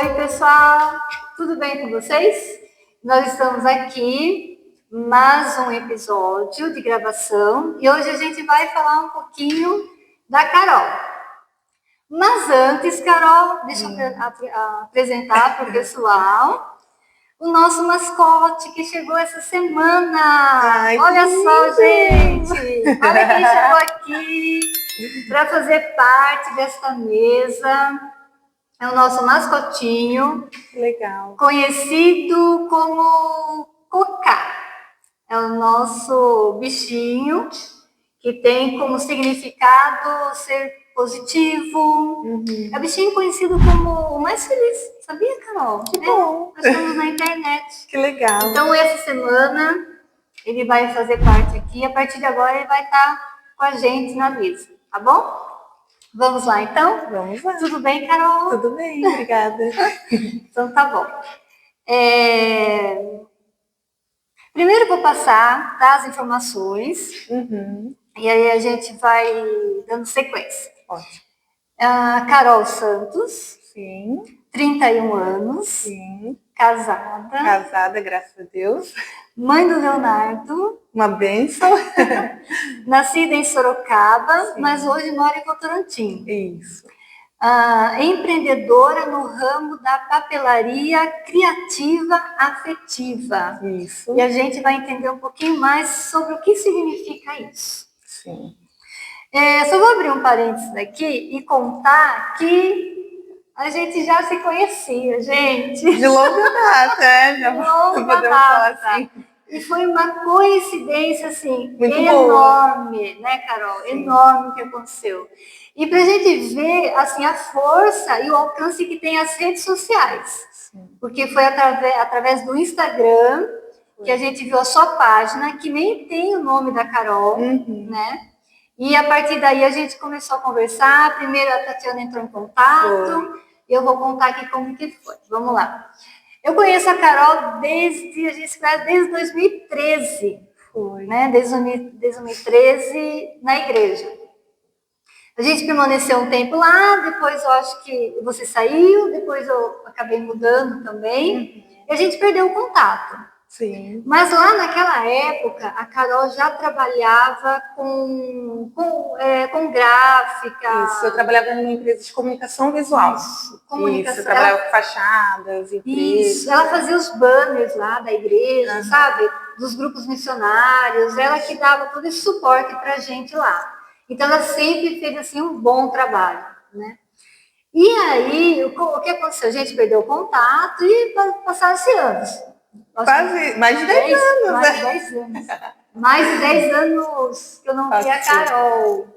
Oi, pessoal, tudo bem com vocês? Nós estamos aqui, mais um episódio de gravação, e hoje a gente vai falar um pouquinho da Carol. Mas antes, Carol, deixa eu apresentar para o pessoal o nosso mascote que chegou essa semana. Ai, olha só, gente! Olha quem chegou aqui para fazer parte desta mesa. É o nosso mascotinho. Legal. Conhecido como Cocá. É o nosso bichinho que tem como significado ser positivo. É o bichinho conhecido como o mais feliz. Sabia, Carol? Que bom. Achamos na internet. Que legal. Então, essa semana, ele vai fazer parte aqui. A partir de agora, ele vai estar com a gente na mesa. Tá bom? Vamos lá, então? Vamos lá. Tudo bem, Carol? Tudo bem, obrigada. Então, tá bom. Primeiro, vou passar as informações. E aí a gente vai dando sequência. Ótimo. Carol Santos. Sim. 31 anos. Sim. Casada. Casada, graças a Deus. Mãe do Leonardo. Uma bênção. Nascida em Sorocaba, sim, mas hoje mora em Votorantim. Isso. Empreendedora no ramo da papelaria criativa afetiva. Isso. E a gente vai entender um pouquinho mais sobre o que significa isso. Sim. Só vou abrir um parênteses aqui e contar que a gente já se conhecia, gente. De longa data, já podemos falar assim. E foi uma coincidência, assim, muito enorme, boa, né, Carol? Sim. Enorme que aconteceu. E para a gente ver, assim, a força e o alcance que tem as redes sociais. Sim. Porque foi através do Instagram que a gente viu a sua página, que nem tem o nome da Carol, né? E a partir daí a gente começou a conversar. Primeiro a Tatiana entrou em contato. Eu vou contar aqui como que foi. Vamos lá. Eu conheço a Carol desde 2013. Foi. Né? Desde 2013 na igreja. A gente permaneceu um tempo lá, depois eu acho que você saiu, depois eu acabei mudando também. E a gente perdeu o contato. Sim. Mas lá naquela época, a Carol já trabalhava com gráfica. Isso, eu trabalhava numa empresa de comunicação visual. Isso, comunicação. Isso, eu trabalhava com fachadas, empresas. Isso, ela fazia os banners lá da igreja, sabe? Dos grupos missionários, ela que dava todo esse suporte pra gente lá. Então, ela sempre fez, assim, um bom trabalho, né? E aí, o que aconteceu? A gente perdeu o contato e passaram-se anos. Quase, mais de 10 anos, mais de 10 anos. Mais de 10 anos que eu não vi a Carol.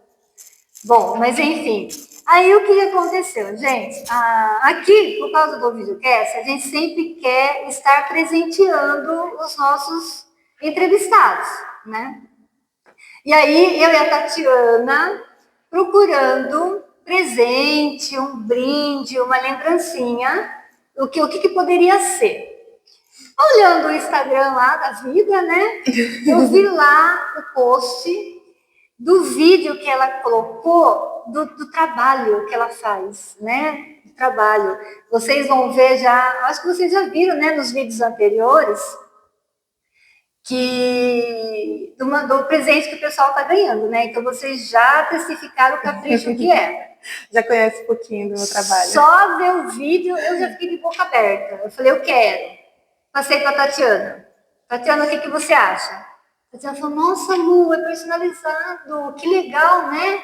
Bom, mas enfim. Aí, o que aconteceu, gente? Aqui, por causa do videocast, a gente sempre quer estar presenteando os nossos entrevistados, né? E aí, eu e a Tatiana procurando presente, um brinde, uma lembrancinha, o que poderia ser. Olhando o Instagram lá da vida, né? Eu vi lá o post do vídeo que ela colocou do trabalho que ela faz, né? Do trabalho. Vocês vão ver já, acho que vocês já viram, né, nos vídeos anteriores, do presente que o pessoal está ganhando, né? Então vocês já testificaram o capricho que é. Já conhece um pouquinho do meu trabalho. Só ver o vídeo, eu já fiquei de boca aberta. Eu falei, eu quero. Passei para a Tatiana. Tatiana, o que você acha? A Tatiana falou, nossa, Lu, é personalizado, que legal, né?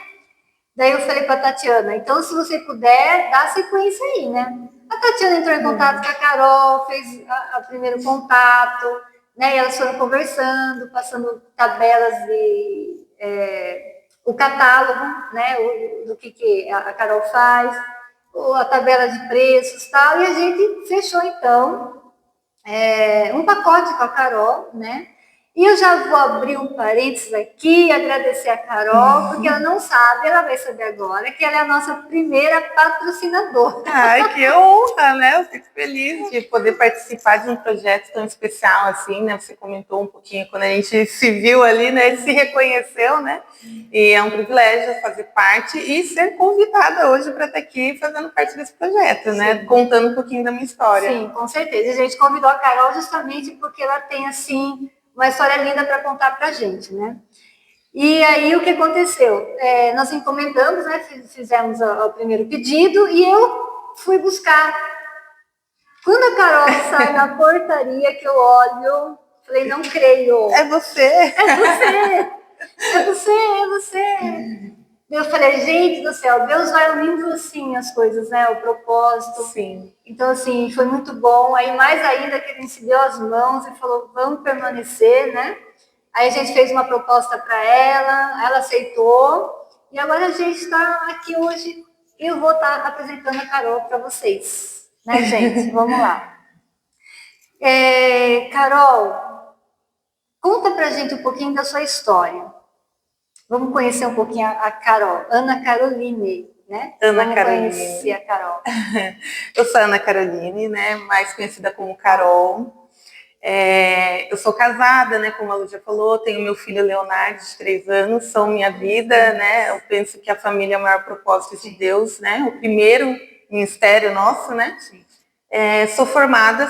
Daí eu falei para a Tatiana, então se você puder, dá sequência aí, né? A Tatiana entrou em contato com a Carol, fez o primeiro contato, né? E elas foram conversando, passando tabelas de o catálogo, né? Do que a Carol faz, a tabela de preços e tal, e a gente fechou então um pacote com a Carol, né? E eu já vou abrir um parênteses aqui e agradecer a Carol, porque ela não sabe, ela vai saber agora, que ela é a nossa primeira patrocinadora. Ai, que honra, né? Eu fico feliz de poder participar de um projeto tão especial assim, né? Você comentou um pouquinho quando a gente se viu ali, né? Se reconheceu, né? E é um privilégio fazer parte e ser convidada hoje para estar aqui fazendo parte desse projeto, né? Sim. Contando um pouquinho da minha história. Sim, com certeza. A gente convidou a Carol justamente porque ela tem, assim, uma história linda para contar para a gente, né? E aí, o que aconteceu? Nós encomendamos, né? Fizemos o primeiro pedido e eu fui buscar. Quando a Carol sai na portaria, que eu olho, falei, não creio. É você! É você! É você, é você! Eu falei, gente do céu, Deus vai unindo assim as coisas, né? O propósito. Sim. Então, assim, foi muito bom. Aí, mais ainda, que ele se deu as mãos e falou, vamos permanecer, né? Aí a gente fez uma proposta para ela aceitou. E agora a gente está aqui hoje e eu vou estar apresentando a Carol para vocês. Né, gente? Vamos lá. Carol, conta pra gente um pouquinho da sua história. Vamos conhecer um pouquinho a Carol, Ana Caroline, né? Ana Caroline. Vamos conhecer a Carol. Eu sou a Ana Caroline, né? Mais conhecida como Carol. Eu sou casada, né? Como a Lu já falou, tenho meu filho Leonardo, de 3 anos, são minha vida, né? Eu penso que a família é o maior propósito de Deus, né? O primeiro ministério nosso, né? Sou formada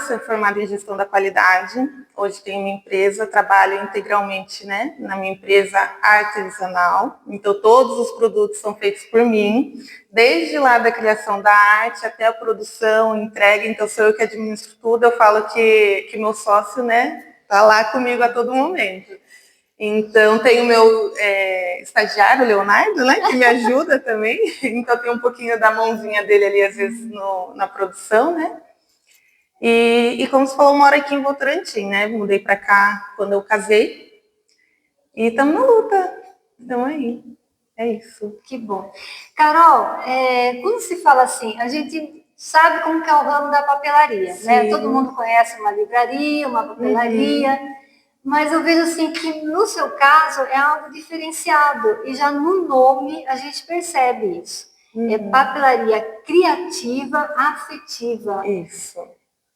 em gestão da qualidade. Hoje tenho uma empresa, trabalho integralmente, né, na minha empresa artesanal. Então, todos os produtos são feitos por mim, desde lá da criação da arte até a produção, entrega. Então, sou eu que administro tudo. Eu falo que meu sócio, né, tá lá comigo a todo momento. Então, tenho meu estagiário, Leonardo, né, que me ajuda também. Então, tem um pouquinho da mãozinha dele ali, às vezes, na produção, né. E como você falou, moro aqui em Votorantim, né? Mudei para cá quando eu casei. E estamos na luta. Estamos aí. É isso. Que bom. Carol, quando se fala assim, a gente sabe como que é o ramo da papelaria, né? Todo mundo conhece uma livraria, uma papelaria, mas eu vejo assim que no seu caso é algo diferenciado e já no nome a gente percebe isso. É papelaria criativa, afetiva. Isso.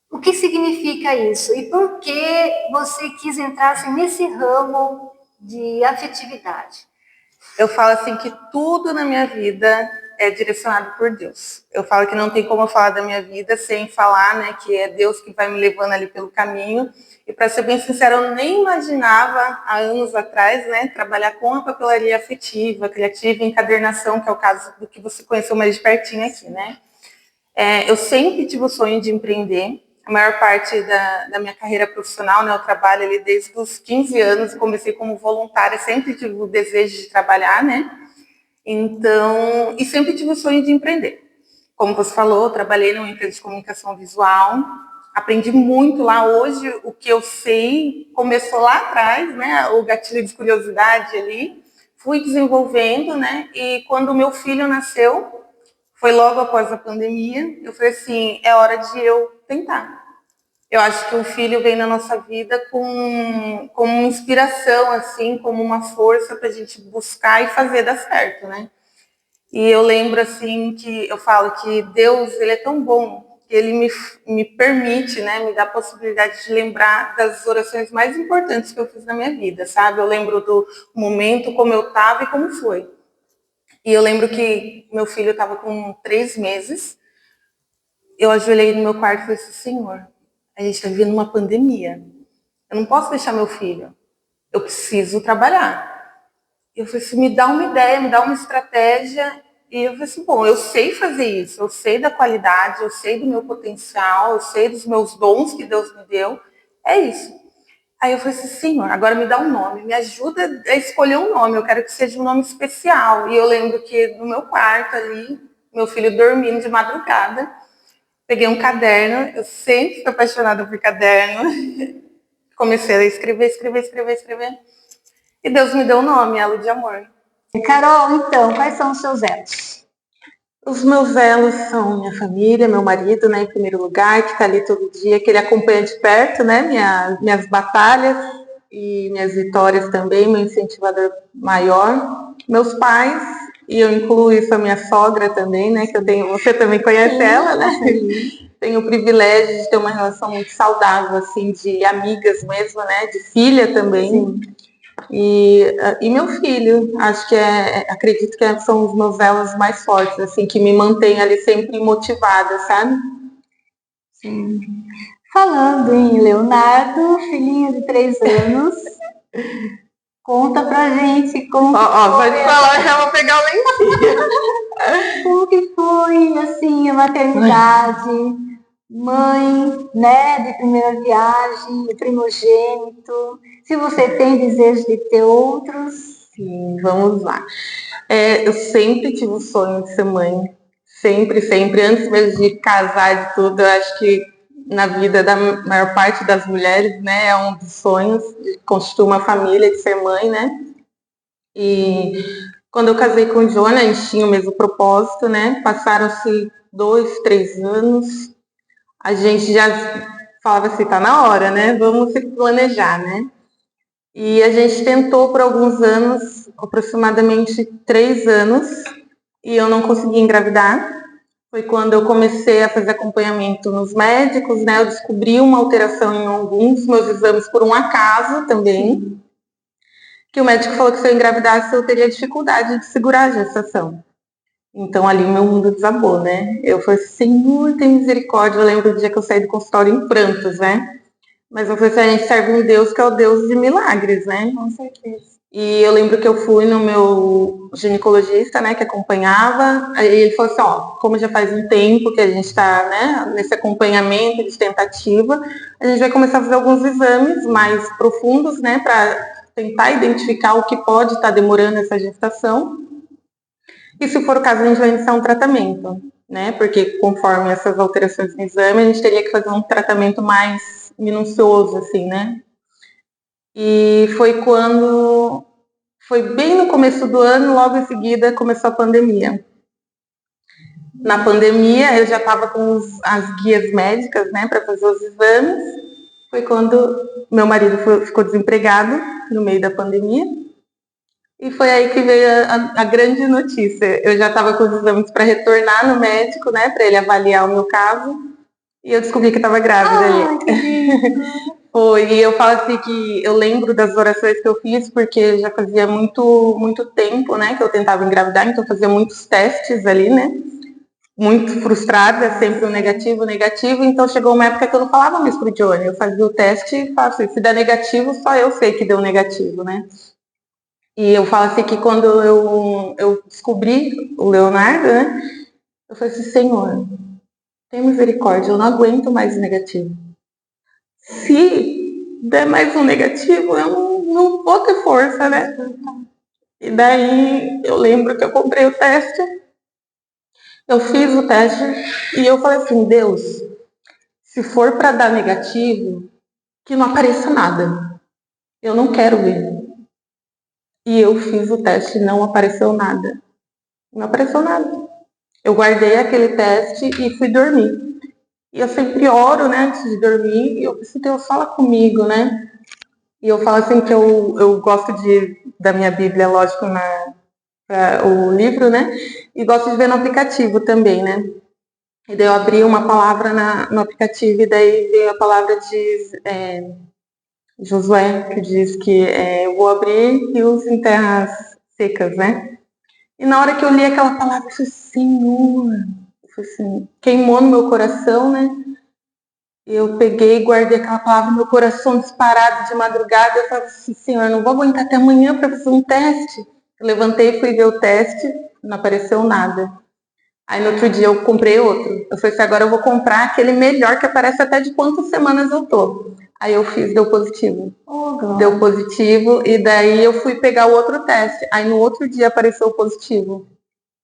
O que significa isso? E por que você quis entrar assim, nesse ramo de afetividade? Eu falo assim que tudo na minha vida é direcionado por Deus. Eu falo que não tem como eu falar da minha vida sem falar, né, que é Deus que vai me levando ali pelo caminho. E para ser bem sincera, eu nem imaginava há anos atrás, né, trabalhar com a papelaria afetiva, criativa e encadernação, que é o caso do que você conheceu mais de pertinho aqui, né? Eu sempre tive o sonho de empreender. A maior parte da minha carreira profissional, né, eu trabalho ali desde os 15 anos, comecei como voluntária, sempre tive o desejo de trabalhar, né? Então, e sempre tive o sonho de empreender. Como você falou, eu trabalhei numa empresa de comunicação visual, aprendi muito lá. Hoje, o que eu sei começou lá atrás, né? O gatilho de curiosidade ali. Fui desenvolvendo, né? E quando o meu filho nasceu, foi logo após a pandemia, eu falei assim, é hora de eu tentar. Eu acho que o filho vem na nossa vida como uma inspiração, assim, como uma força para a gente buscar e fazer dar certo, né? E eu lembro, assim, que eu falo que Deus, ele é tão bom, que ele me permite, né, me dá a possibilidade de lembrar das orações mais importantes que eu fiz na minha vida, sabe? Eu lembro do momento, como eu estava e como foi. E eu lembro que meu filho estava com 3 meses, eu ajoelhei no meu quarto e falei assim, Senhor, a gente está vivendo uma pandemia, eu não posso deixar meu filho, eu preciso trabalhar. Eu falei assim, me dá uma ideia, me dá uma estratégia. E eu falei assim, bom, eu sei fazer isso, eu sei da qualidade, eu sei do meu potencial, eu sei dos meus dons que Deus me deu, é isso. Aí eu falei assim, Senhor, agora me dá um nome, me ajuda a escolher um nome, eu quero que seja um nome especial. E eu lembro que no meu quarto ali, meu filho dormindo de madrugada, peguei um caderno, eu sempre fui apaixonada por caderno, comecei a escrever, e Deus me deu o nome, Elo de Amor. Carol, então, quais são os seus elos? Os meus elos são minha família, meu marido, né, em primeiro lugar, que está ali todo dia, que ele acompanha de perto, né, minhas batalhas. e minhas vitórias também, meu incentivador maior, meus pais, e eu incluo isso a minha sogra também, né? Que eu tenho, você também conhece ela, né? Tenho o privilégio de ter uma relação muito saudável, assim, de amigas mesmo, né? De filha também. Sim. E meu filho, acho que acredito que são os meus elos mais fortes, assim, que me mantêm ali sempre motivada, sabe? Sim. Falando em Leonardo, filhinho de 3 anos, conta pra gente como vai falar que eu vou pegar o lentilho. Como que foi, assim, a maternidade, mãe, né, de primeira viagem, primogênito, se você tem desejo de ter outros? Sim, vamos lá. Eu sempre tive o sonho de ser mãe, sempre, sempre, antes mesmo de casar e tudo, eu acho que na vida da maior parte das mulheres, né, é um dos sonhos de constituir uma família, de ser mãe, né, e quando eu casei com o Johnny, a gente tinha o mesmo propósito, né, passaram-se 2, 3 anos, a gente já falava assim, tá na hora, né, vamos se planejar, né, e a gente tentou por alguns anos, aproximadamente 3 anos, e eu não consegui engravidar. Foi quando eu comecei a fazer acompanhamento nos médicos, né? Eu descobri uma alteração em alguns meus exames por um acaso também, que o médico falou que se eu engravidasse eu teria dificuldade de segurar a gestação. Então ali meu mundo desabou, né? Eu falei, Senhor, tem misericórdia. Eu lembro do dia que eu saí do consultório em prantos, né? Mas eu falei assim, a gente serve um Deus que é o Deus de milagres, né? Com certeza. E eu lembro que eu fui no meu ginecologista, né, que acompanhava, aí ele falou assim, ó, como já faz um tempo que a gente está, né, nesse acompanhamento de tentativa, a gente vai começar a fazer alguns exames mais profundos, né, para tentar identificar o que pode estar demorando essa gestação. E se for o caso, a gente vai iniciar um tratamento, né, porque conforme essas alterações no exame, a gente teria que fazer um tratamento mais minucioso, assim, né. E foi bem no começo do ano, logo em seguida começou a pandemia. Na pandemia, eu já estava com as guias médicas, né, para fazer os exames. Foi quando meu marido ficou desempregado no meio da pandemia. E foi aí que veio a grande notícia. Eu já estava com os exames para retornar no médico, né, para ele avaliar o meu caso. E eu descobri que estava grávida ali. Foi, e eu falo assim que eu lembro das orações que eu fiz, porque já fazia muito tempo, né, que eu tentava engravidar, então eu fazia muitos testes ali, né, muito frustrada, sempre um negativo, então chegou uma época que eu não falava mais pro Johnny, eu fazia o teste e falava assim, se der negativo, só eu sei que deu negativo, né. E eu falo assim que quando eu descobri o Leonardo, né, eu falei assim, Senhor, tem misericórdia, eu não aguento mais negativo. Se der mais um negativo, eu não vou ter força, né? E daí eu lembro que eu comprei o teste, eu fiz o teste e eu falei assim, Deus, se for para dar negativo, que não apareça nada. Eu não quero ver. E eu fiz o teste e não apareceu nada. Não apareceu nada. Eu guardei aquele teste e fui dormir. E eu sempre oro, né, antes de dormir, e eu pensei, Deus, fala comigo, né? E eu falo assim que eu gosto da minha Bíblia, lógico, o livro, né? E gosto de ver no aplicativo também, né? E daí eu abri uma palavra no aplicativo e daí veio a palavra de Josué, que diz que eu vou abrir rios em terras secas, né? E na hora que eu li aquela palavra, eu falei, Senhor, eu falei assim, queimou no meu coração, né? Eu peguei e guardei aquela palavra no meu coração disparado de madrugada. Eu falei assim, Senhor, eu não vou aguentar até amanhã para fazer um teste. Eu levantei e fui ver o teste, não apareceu nada. Aí no outro dia eu comprei outro. Eu falei assim, agora eu vou comprar aquele melhor que aparece até de quantas semanas eu tô. Aí eu fiz, deu positivo. Deu positivo e daí eu fui pegar o outro teste. Aí no outro dia apareceu positivo.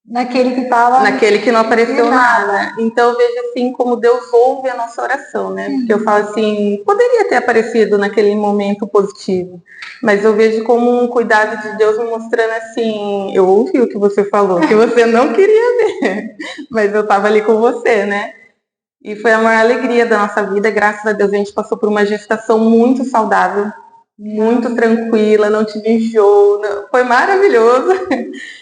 Naquele que não apareceu nada. Então eu vejo assim como Deus ouve a nossa oração, né? Porque eu falo assim, poderia ter aparecido naquele momento positivo, mas eu vejo como um cuidado de Deus me mostrando assim, eu ouvi o que você falou, que você não queria ver, mas eu estava ali com você, né? E foi a maior alegria da nossa vida, graças a Deus a gente passou por uma gestação muito saudável. muito tranquila, não tive enjoo, foi maravilhoso.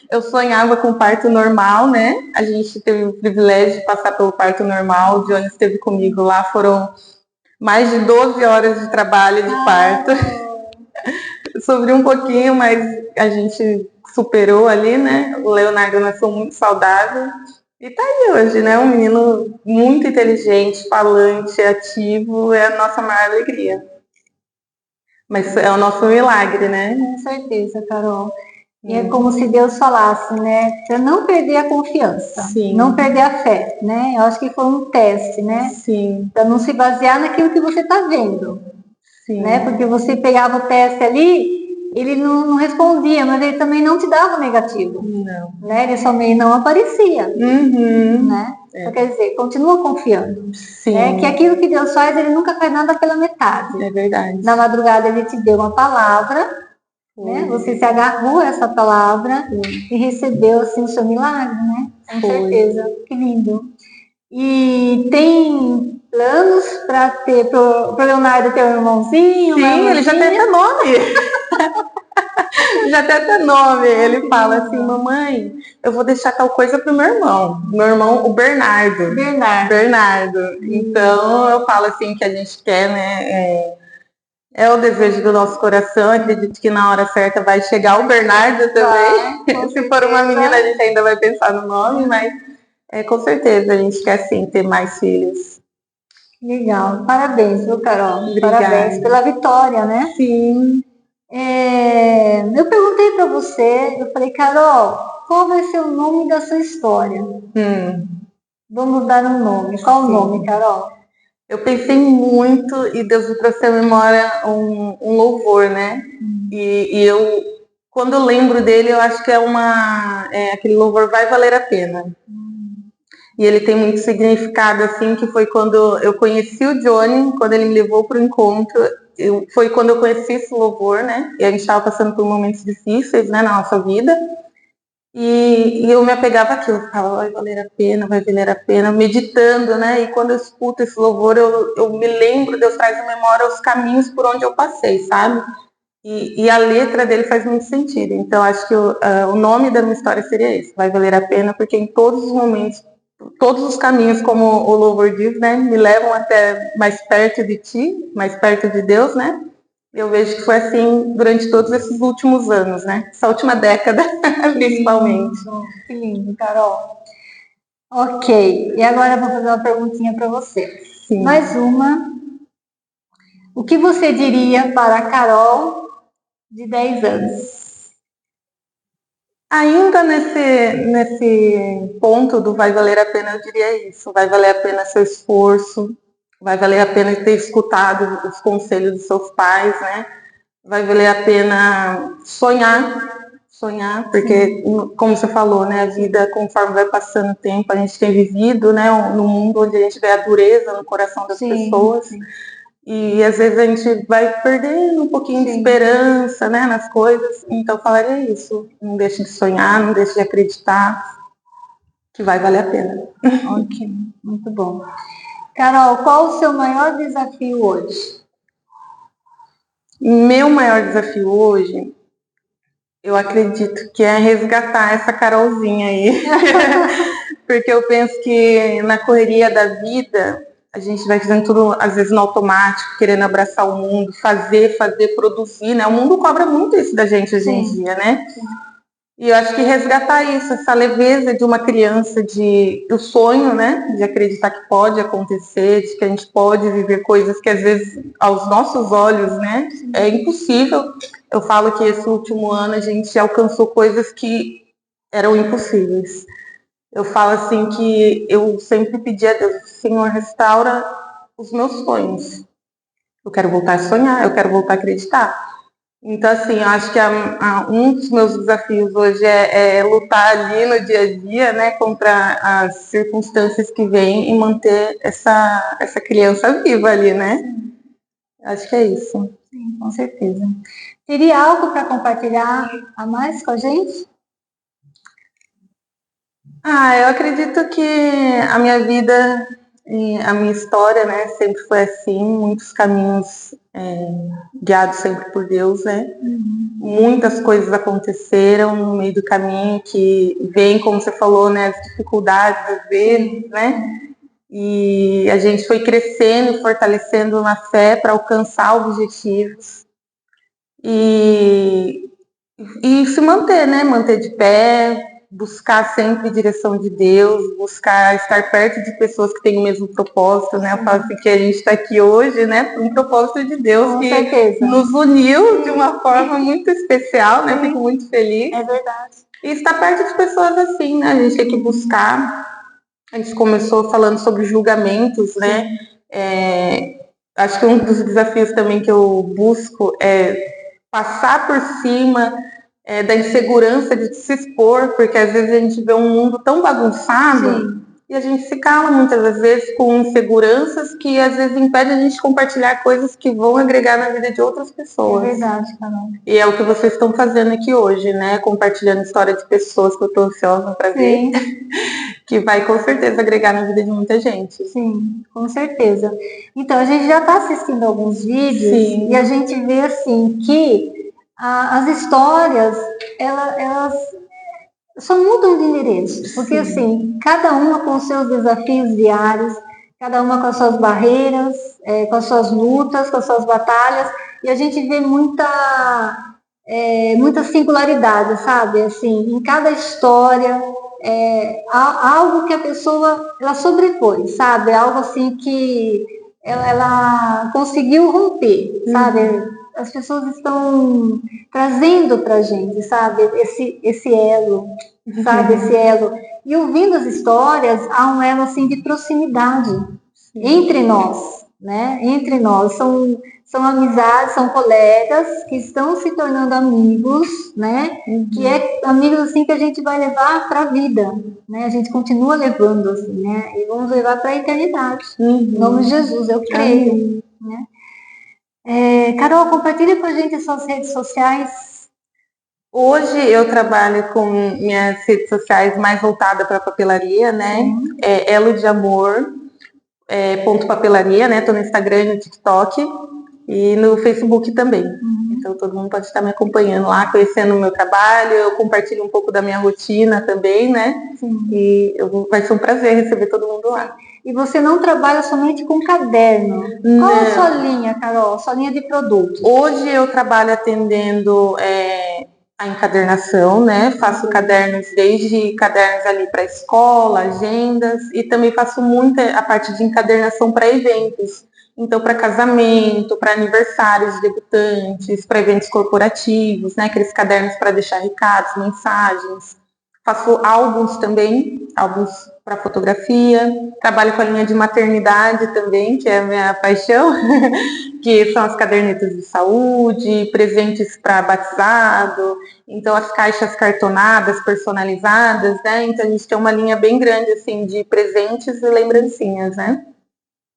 Eu sonhava com parto normal, né? A gente teve o privilégio de passar pelo parto normal, o Johnny esteve comigo lá, foram mais de 12 horas de trabalho de parto. Sofri um pouquinho, mas a gente superou ali, né? O Leonardo nasceu muito saudável. E tá aí hoje, né? Um menino muito inteligente, falante, ativo, é a nossa maior alegria. Mas é o nosso milagre, né? Com certeza, Carol. E é como se Deus falasse, né? Para não perder a confiança, Sim. não perder a fé, né? Eu acho que foi um teste, né? Sim. Para não se basear naquilo que você está vendo. Sim. Né? Porque você pegava o teste ali, ele não respondia, mas ele também não te dava negativo. Não. Né? Ele somente não aparecia. Né? Então, quer dizer, continua confiando. Sim. Né? Que aquilo que Deus faz, ele nunca faz nada pela metade. É verdade. Na madrugada ele te deu uma palavra, né? Você se agarrou a essa palavra e recebeu assim o seu milagre, né? Com certeza. Que lindo. E tem planos para ter pro Leonardo ter um irmãozinho? Sim, ele já tem até nome. Já tem até nome. Ele fala assim, mamãe, eu vou deixar tal coisa pro meu irmão. Meu irmão, o Bernardo. Bernardo. Então eu falo assim que a gente quer, né? É o desejo do nosso coração. Acredito que na hora certa vai chegar o Bernardo também. Se for uma menina, a gente ainda vai pensar no nome, mas com certeza a gente quer sim ter mais filhos. Legal. Parabéns, viu, Carol? Obrigada. Parabéns pela vitória, né? Sim. Eu perguntei para você, eu falei, Carol, qual vai ser o nome da sua história? Vamos dar um nome. Qual o nome, Carol? Eu pensei muito e Deus me trouxe à memória um louvor, né? E eu, quando eu lembro dele, eu acho que aquele louvor Vai Valer a Pena. E ele tem muito significado, assim, que foi quando eu conheci o Johnny, quando ele me levou para o encontro, foi quando eu conheci esse louvor, né? E a gente estava passando por momentos difíceis, né, na nossa vida. E eu me apegava àquilo, eu ficava, vai valer a pena, meditando, né? E quando eu escuto esse louvor, eu me lembro, Deus traz à memória os caminhos por onde eu passei, sabe? E a letra dele faz muito sentido. Então, acho que o nome da minha história seria esse, vai valer a pena, porque em todos os momentos, todos os caminhos, como o louvor diz, né? Me levam até mais perto de ti, mais perto de Deus, né? Eu vejo que foi assim durante todos esses últimos anos, né? Essa última década, principalmente. Que lindo, Carol. Ok, e agora eu vou fazer uma perguntinha para você. Sim. Mais uma. O que você diria para a Carol de 10 anos? Ainda nesse ponto do vai valer a pena, eu diria isso. Vai valer a pena seu esforço, vai valer a pena ter escutado os conselhos dos seus pais, né? Vai valer a pena sonhar, porque, como você falou, né, a vida, conforme vai passando o tempo, a gente tem vivido, né, num mundo onde a gente vê a dureza no coração das pessoas, e às vezes a gente vai perdendo um pouquinho de esperança, né, nas coisas. Então eu falaria isso, não deixe de sonhar, não deixe de acreditar, que vai valer a pena. Ok, muito bom. Carol, qual o seu maior desafio hoje? Meu maior desafio hoje, eu acredito que é resgatar essa Carolzinha aí. Porque eu penso que na correria da vida, a gente vai fazendo tudo, às vezes, no automático, querendo abraçar o mundo, fazer, produzir, né? O mundo cobra muito isso da gente hoje em dia, né? E eu acho que resgatar isso, essa leveza de uma criança, o sonho, né? De acreditar que pode acontecer, de que a gente pode viver coisas que, às vezes, aos nossos olhos, né? É impossível. Eu falo que esse último ano a gente alcançou coisas que eram impossíveis. Eu falo assim que eu sempre pedi a Deus, Senhor, restaura os meus sonhos. Eu quero voltar a sonhar, eu quero voltar a acreditar. Então, assim, eu acho que um dos meus desafios hoje é lutar ali no dia a dia, né, contra as circunstâncias que vêm e manter essa criança viva ali, né? Acho que é isso. Sim, com certeza. Teria algo para compartilhar a mais com a gente? Eu acredito que a minha vida E a minha história, né, sempre foi assim, muitos caminhos guiados sempre por Deus, né? Muitas coisas aconteceram no meio do caminho que vem, como você falou, né, as dificuldades às vezes, né? E a gente foi crescendo e fortalecendo na fé para alcançar objetivos e se manter, né? Manter de pé, buscar sempre direção de Deus, buscar estar perto de pessoas que têm o mesmo propósito, né? Eu falo assim que a gente está aqui hoje, né? Por um propósito de Deus que nos uniu de uma forma muito especial, né? Fico muito feliz. É verdade. E estar perto de pessoas assim, né? A gente tem que buscar. A gente começou falando sobre julgamentos, né? Acho que um dos desafios também que eu busco é passar por cima da insegurança de se expor, porque às vezes a gente vê um mundo tão bagunçado e a gente se cala muitas das vezes com inseguranças que às vezes impedem a gente compartilhar coisas que vão agregar na vida de outras pessoas. É verdade, Carol. E é o que vocês estão fazendo aqui hoje, né? Compartilhando história de pessoas que eu estou ansiosa para ver, que vai com certeza agregar na vida de muita gente. Sim, com certeza. Então, a gente já está assistindo alguns vídeos e a gente vê assim que as histórias, elas só mudam de endereço, porque assim, cada uma com os seus desafios diários, cada uma com as suas barreiras, com as suas lutas, com as suas batalhas, e a gente vê muita singularidade, sabe? Assim, em cada história, algo que a pessoa ela sobrepõe, sabe? Algo assim que ela conseguiu romper, sabe? As pessoas estão trazendo para a gente, sabe? Esse elo, sabe? Esse elo. E ouvindo as histórias, há um elo assim de proximidade entre nós, né? Entre nós. São amizades, são colegas que estão se tornando amigos, né? Que é amigos assim que a gente vai levar para a vida, né? A gente continua levando assim, né? E vamos levar para a eternidade. Em nome de Jesus, eu creio, né? Carol, compartilha com a gente as suas redes sociais. Hoje eu trabalho com minhas redes sociais mais voltadas para papelaria, né? Elo de Amor, ponto papelaria, né? Tô no Instagram e no TikTok e no Facebook também. Então todo mundo pode estar me acompanhando lá, conhecendo o meu trabalho. Eu compartilho um pouco da minha rotina também, né? E vai ser um prazer receber todo mundo lá. E você não trabalha somente com caderno? Não. Qual é a sua linha, Carol? Sua linha de produtos? Hoje eu trabalho atendendo a encadernação, né? Faço cadernos, desde cadernos ali para escola, agendas, e também faço muita a parte de encadernação para eventos. Então, para casamento, para aniversários de debutantes, para eventos corporativos, né? Aqueles cadernos para deixar recados, mensagens. Faço álbuns também, álbuns para fotografia. Trabalho com a linha de maternidade também, que é a minha paixão, que são as cadernetas de saúde, presentes para batizado, então as caixas cartonadas, personalizadas, né? Então a gente tem uma linha bem grande assim de presentes e lembrancinhas, né?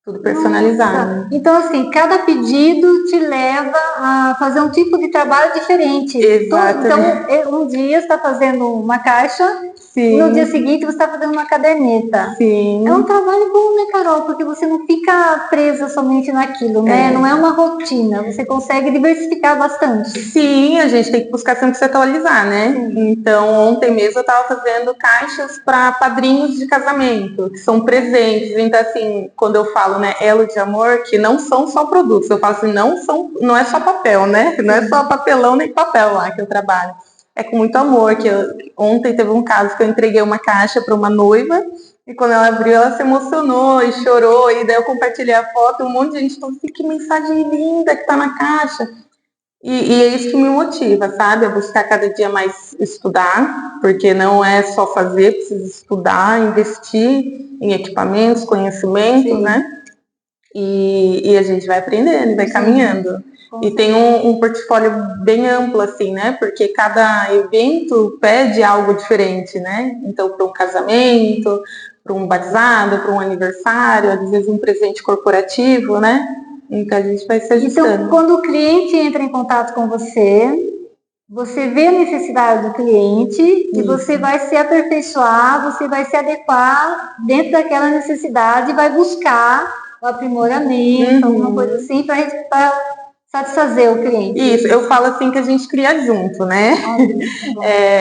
Tudo personalizado. Nossa. Então, assim, cada pedido te leva a fazer um tipo de trabalho diferente. Exatamente. Então, um dia você está fazendo uma caixa, Sim. E no dia seguinte você está fazendo uma caderneta. Sim. É um trabalho bom, né, Carol? Porque você não fica presa somente naquilo, né? Não é uma rotina. Você consegue diversificar bastante. Sim, a gente tem que buscar sempre se atualizar, né? Sim. Então, ontem mesmo eu estava fazendo caixas para padrinhos de casamento, que são presentes. Então, assim, quando eu falo, né, elo de amor, que não são só produtos. Eu falo assim, não é só papel, né? Não é só papelão nem papel lá que eu trabalho. É com muito amor, ontem teve um caso que eu entreguei uma caixa para uma noiva e quando ela abriu, ela se emocionou e chorou, e daí eu compartilhei a foto, um monte de gente falou assim, que mensagem linda que tá na caixa. E é isso que me motiva, sabe? A buscar cada dia mais estudar, porque não é só fazer, precisa estudar, investir em equipamentos, conhecimento, né? E a gente vai aprendendo, vai caminhando. E tem um portfólio bem amplo, assim, né? Porque cada evento pede algo diferente, né? Então, para um casamento, para um batizado, para um aniversário, às vezes um presente corporativo, né? Então, a gente vai se ajustando. Então, quando o cliente entra em contato com você, Você vê a necessidade do cliente e você vai se aperfeiçoar, você vai se adequar dentro daquela necessidade e vai buscar o aprimoramento, alguma coisa assim, para satisfazer o cliente. Isso, eu falo assim que a gente cria junto, né?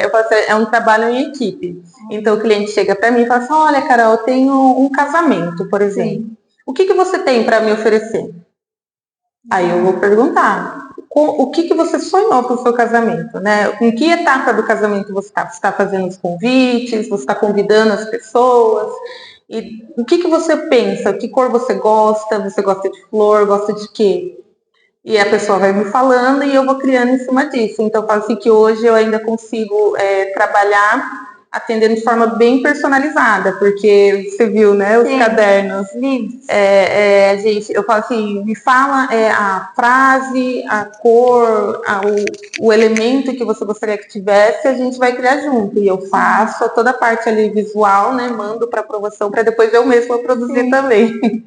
Eu falo assim, é um trabalho em equipe. Então o cliente chega para mim e fala assim, olha, Carol, eu tenho um casamento, por exemplo. Sim. O que você tem para me oferecer? Aí eu vou perguntar, o que você sonhou para o seu casamento, né? Em que etapa do casamento você está? Você está fazendo os convites? Você está convidando as pessoas? E o que você pensa? Que cor você gosta? Você gosta de flor? Gosta de quê? E a pessoa vai me falando e eu vou criando em cima disso. Então eu falo assim que hoje eu ainda consigo trabalhar atendendo de forma bem personalizada, porque você viu, né, os cadernos. Gente, eu falo assim, me fala a frase, a cor, o elemento que você gostaria que tivesse, a gente vai criar junto. E eu faço toda a parte ali visual, né, mando para aprovação, para depois eu mesma produzir também.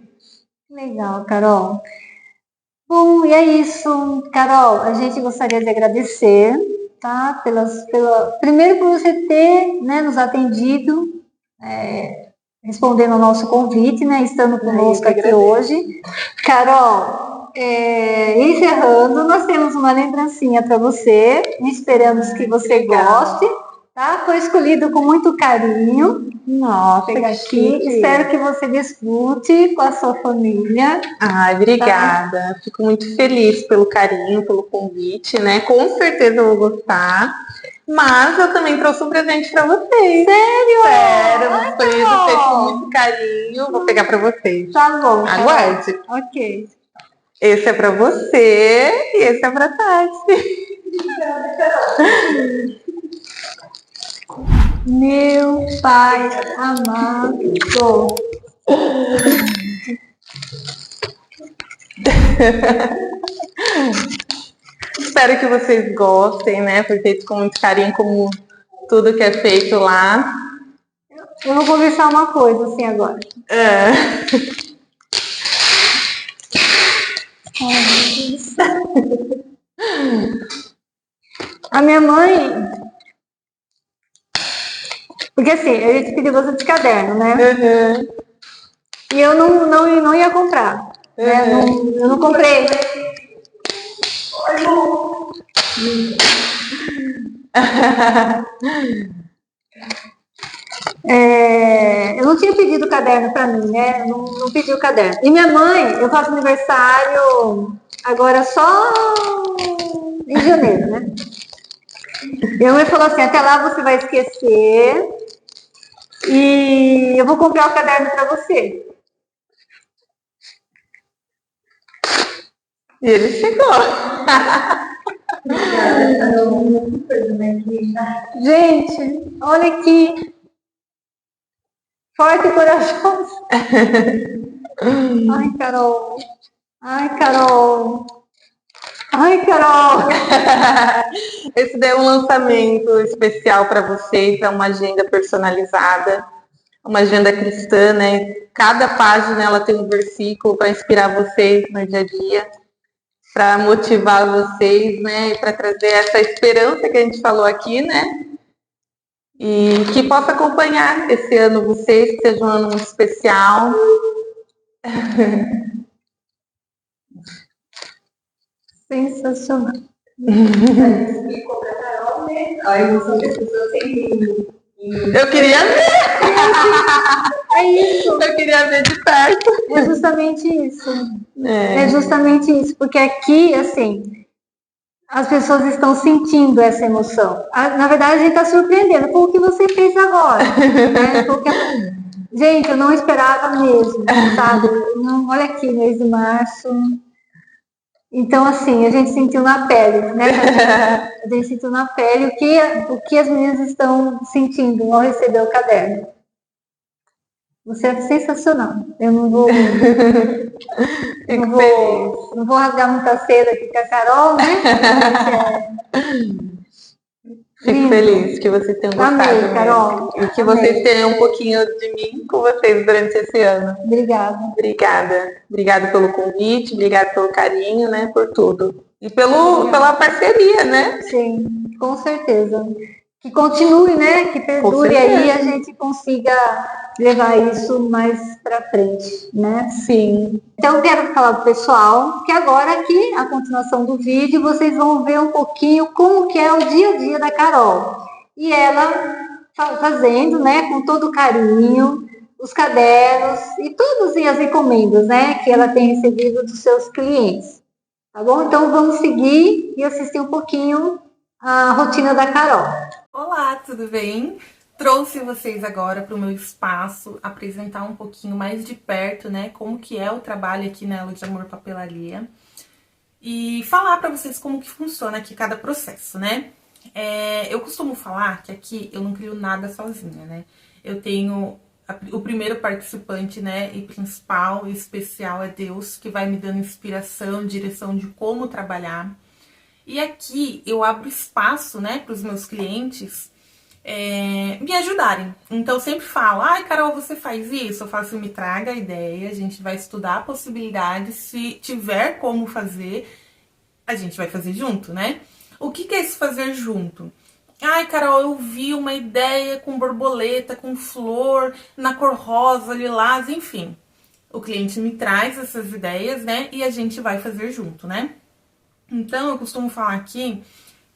Legal, Carol. Bom, e é isso, Carol. A gente gostaria de agradecer, tá? Primeiro por você ter, né, nos atendido, respondendo ao nosso convite, né? Estando conosco aqui hoje. Carol, encerrando, nós temos uma lembrancinha para você. Esperamos que você goste. Tá? Foi escolhido com muito carinho. Nossa, pegar aqui. Espero que você desfrute com a sua família. Ai, obrigada. Tá? Fico muito feliz pelo carinho, pelo convite, né? Com certeza eu vou gostar. Mas eu também trouxe um presente pra vocês. Sério? Sério, vou escolher vocês com muito carinho. Vou pegar pra vocês. Tá bom. Aguarde. Tá bom. Ok. Esse é pra você e esse é pra Tati. Meu Pai amado. Espero que vocês gostem, né? Foi feito com muito carinho, como tudo que é feito lá. Eu vou conversar uma coisa assim agora. A minha mãe... Porque assim, a gente pediu bastante caderno, né? Uhum. E eu não ia comprar. Né? Eu não comprei. Eu não tinha pedido caderno para mim, né? Não pedi o caderno. E minha mãe, eu faço aniversário agora só em janeiro, né? Minha mãe falou assim, até lá você vai esquecer e eu vou comprar o caderno para você. E ele chegou. Gente, olha aqui. Forte e corajoso. Ai, Carol. Ai, Carol. Ai, Carol. Esse daí é um lançamento especial para vocês, é uma agenda personalizada, uma agenda cristã, né? Cada página ela tem um versículo para inspirar vocês no dia a dia, para motivar vocês, né? E para trazer essa esperança que a gente falou aqui, né? E que possa acompanhar esse ano vocês, que seja um ano muito especial. Sensacional. Eu queria ver. É isso. Eu queria ver de perto. É justamente isso. É justamente isso. Porque aqui, assim, as pessoas estão sentindo essa emoção. Na verdade, a gente está surpreendendo. Pô, o que você fez agora? Né? Porque, gente, eu não esperava mesmo, sabe? Não, olha aqui, mês de março. Então, assim, a gente sentiu na pele, né? A gente sentiu na pele o que as meninas estão sentindo ao receber o caderno. Você é sensacional. Eu não vou rasgar muita seda aqui com a Carol, né? Fico feliz que vocês tenham gostado. Amei, Carol. E que vocês tenham um pouquinho de mim com vocês durante esse ano. Obrigada. Obrigada pelo convite, obrigada pelo carinho, né? Por tudo. E pela parceria, né? Sim. Com certeza. Que continue, né? Que perdure aí, a gente consiga levar isso mais para frente, né? Sim. Então, eu quero falar para o pessoal que agora aqui, a continuação do vídeo, vocês vão ver um pouquinho como que é o dia a dia da Carol. E ela fazendo, né, com todo carinho, os cadernos e todas as encomendas, né, que ela tem recebido dos seus clientes. Tá bom? Então, vamos seguir e assistir um pouquinho a rotina da Carol. Olá, tudo bem? Trouxe vocês agora para o meu espaço apresentar um pouquinho mais de perto, né, como que é o trabalho aqui na Elo de Amor Papelaria e falar para vocês como que funciona aqui cada processo, né? Eu costumo falar que aqui eu não crio nada sozinha, né? Eu tenho o primeiro participante, né, e principal e especial é Deus, que vai me dando inspiração, direção de como trabalhar. E aqui eu abro espaço, né, para os meus clientes me ajudarem. Então eu sempre falo, ai Carol, você faz isso? Eu falo assim, me traga a ideia, a gente vai estudar a possibilidade, se tiver como fazer, a gente vai fazer junto, né? O que é esse fazer junto? Ai, Carol, eu vi uma ideia com borboleta, com flor, na cor rosa, lilás, enfim. O cliente me traz essas ideias, né, e a gente vai fazer junto, né? Então, eu costumo falar aqui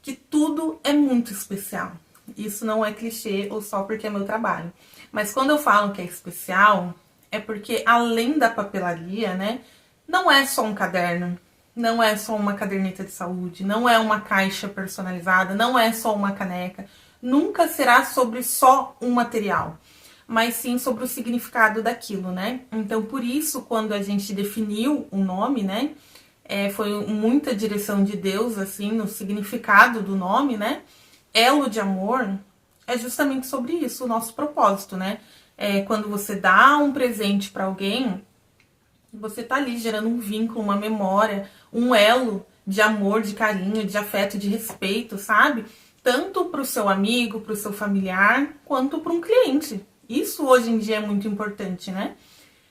que tudo é muito especial. Isso não é clichê ou só porque é meu trabalho. Mas quando eu falo que é especial, é porque além da papelaria, né, não é só um caderno, não é só uma caderneta de saúde, não é uma caixa personalizada, não é só uma caneca. Nunca será sobre só um material, mas sim sobre o significado daquilo, né? Então, por isso, quando a gente definiu o nome, né, foi muita direção de Deus, assim, no significado do nome, né? Elo de Amor é justamente sobre isso, o nosso propósito, né? Quando você dá um presente para alguém, você tá ali gerando um vínculo, uma memória, um elo de amor, de carinho, de afeto, de respeito, sabe? Tanto para o seu amigo, para o seu familiar, quanto para um cliente. Isso hoje em dia é muito importante, né?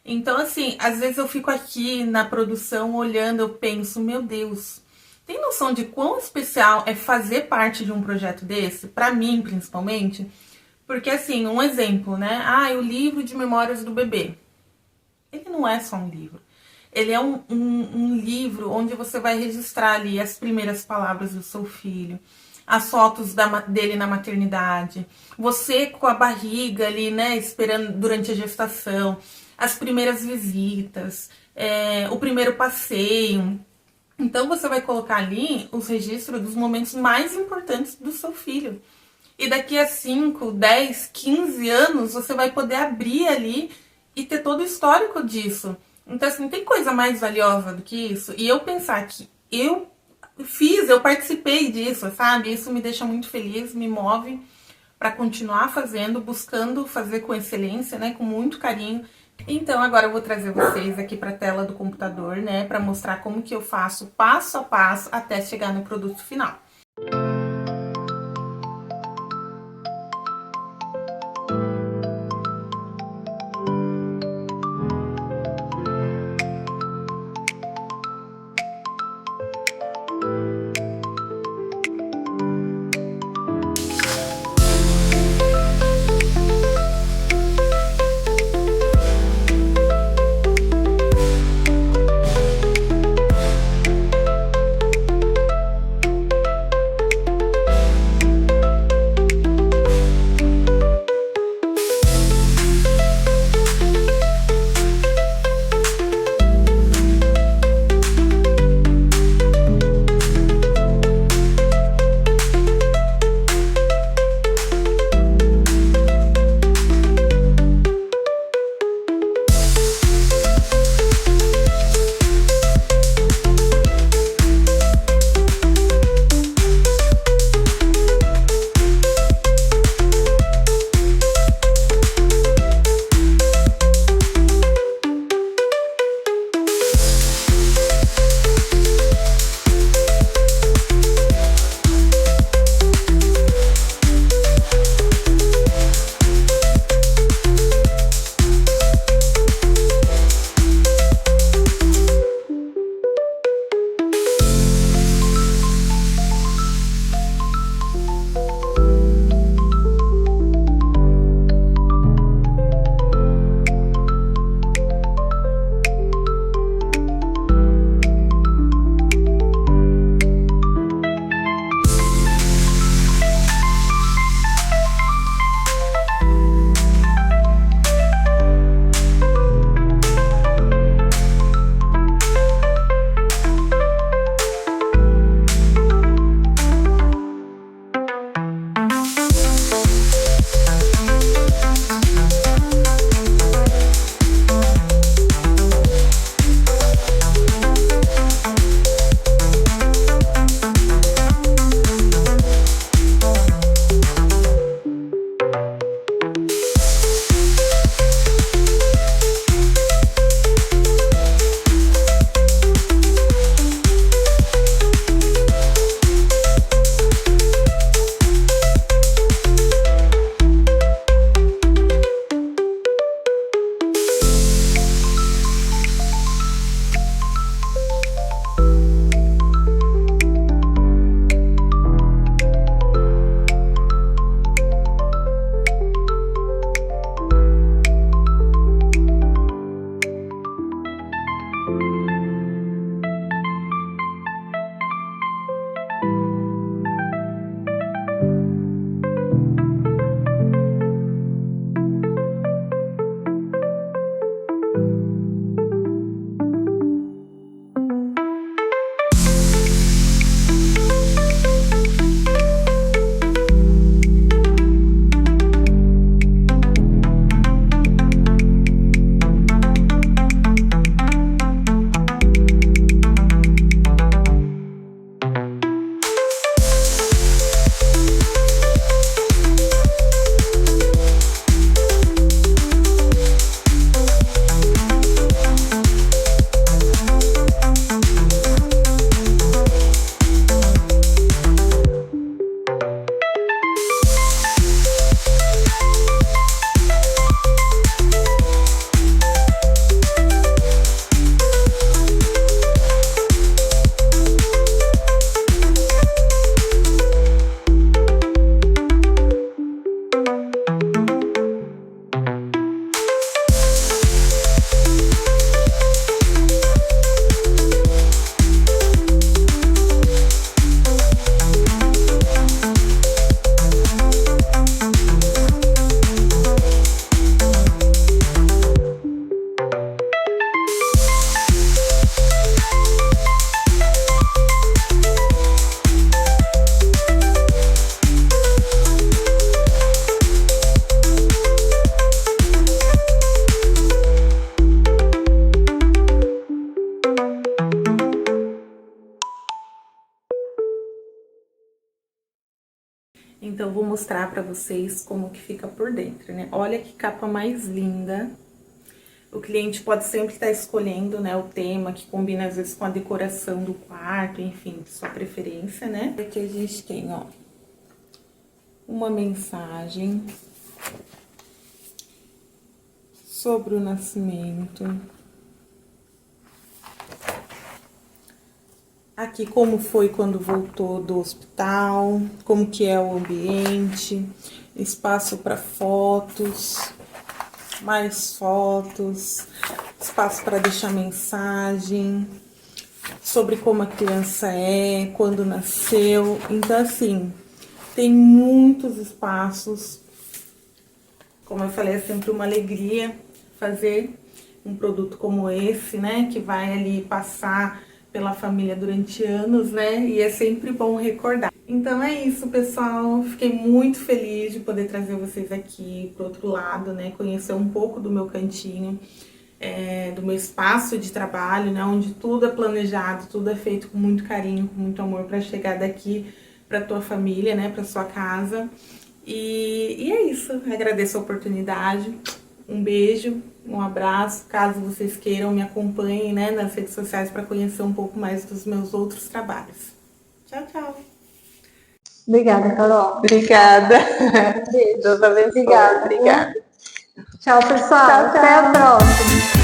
Então, assim, às vezes eu fico aqui na produção olhando, eu penso, meu Deus, tem noção de quão especial é fazer parte de um projeto desse? Pra mim, principalmente. Porque, assim, um exemplo, né? O livro de memórias do bebê. Ele não é só um livro. Ele é um livro onde você vai registrar ali as primeiras palavras do seu filho, as fotos dele na maternidade, você com a barriga ali, né, esperando durante a gestação, as primeiras visitas, o primeiro passeio. Então você vai colocar ali os registros dos momentos mais importantes do seu filho. E daqui a 5, 10, 15 anos você vai poder abrir ali e ter todo o histórico disso. Então, assim, tem coisa mais valiosa do que isso? E eu pensar que eu participei disso, sabe? Isso me deixa muito feliz, me move para continuar fazendo, buscando fazer com excelência, né? Com muito carinho. Então, agora eu vou trazer vocês aqui para a tela do computador, né? Para mostrar como que eu faço passo a passo até chegar no produto final. Então eu vou mostrar para vocês como que fica por dentro, né? Olha que capa mais linda. O cliente pode sempre estar escolhendo, né, o tema que combina às vezes com a decoração do quarto, enfim, de sua preferência, né? Aqui a gente tem, ó, uma mensagem sobre o nascimento. Aqui como foi quando voltou do hospital, como que é o ambiente, espaço para fotos, mais fotos, espaço para deixar mensagem, sobre como a criança é, quando nasceu. Então, assim, tem muitos espaços. Como eu falei, é sempre uma alegria fazer um produto como esse, né? Que vai ali passar pela família durante anos, né? E é sempre bom recordar. Então é isso, pessoal. Fiquei muito feliz de poder trazer vocês aqui pro outro lado, né? Conhecer um pouco do meu cantinho, do meu espaço de trabalho, né? Onde tudo é planejado, tudo é feito com muito carinho, com muito amor para chegar daqui para tua família, né? Para sua casa. E é isso. Agradeço a oportunidade. Um beijo, um abraço. Caso vocês queiram, me acompanhem, né, nas redes sociais para conhecer um pouco mais dos meus outros trabalhos. Tchau, tchau. Obrigada, Carol. Obrigada. Beijo. Deus abençoe. Obrigada. Obrigada. Tchau, pessoal. Tchau, tchau. Até a próxima.